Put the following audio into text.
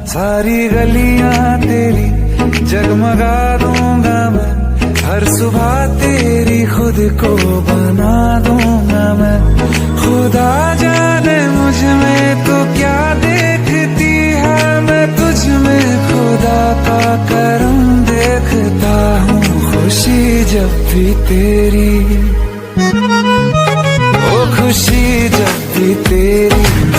सारी गलियां तेरी जगमगा दूंगा मैं, हर सुबह तेरी खुद को बना दूंगा मैं। खुदा जाने मुझ में तो क्या देखती है, मैं तुझ में खुदा का करम देखता हूँ। खुशी जब भी तेरी, ओ खुशी जब भी तेरी